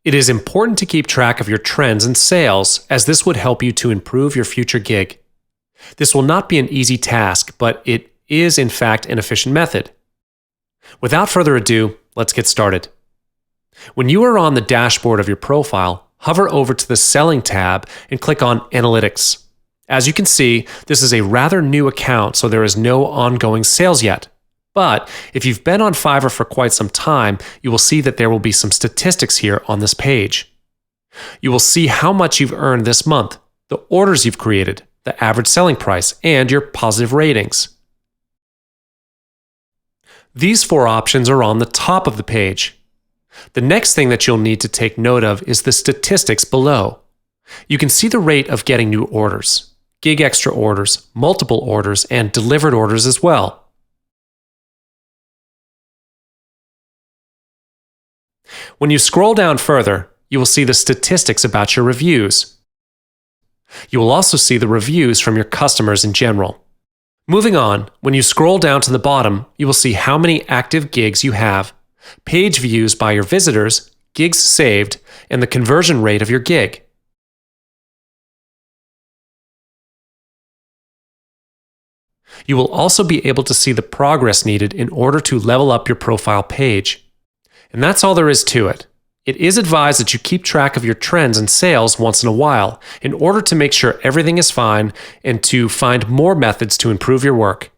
It is important to keep track of your trends and sales, as this would help you to improve your future gig. This will not be an easy task, but it is in fact an efficient method. Without further ado, let's get started. When you are on the dashboard of your profile, hover over to the Selling tab and click on Analytics. As you can see, this is a rather new account, so there is no ongoing sales yet. But if you've been on Fiverr for quite some time, you will see that there will be some statistics here on this page. You will see how much you've earned this month, the orders you've created, the average selling price, and your positive ratings. These 4 options are on the top of the page. The next thing that you'll need to take note of is the statistics below. You can see the rate of getting new orders, gig extra orders, multiple orders, and delivered orders as well. When you scroll down further, you will see the statistics about your reviews. You will also see the reviews from your customers in general. Moving on, when you scroll down to the bottom, you will see how many active gigs you have, page views by your visitors, gigs saved, and the conversion rate of your gig. You will also be able to see the progress needed in order to level up your profile page. And that's all there is to it. It is advised that you keep track of your trends and sales once in a while in order to make sure everything is fine and to find more methods to improve your work.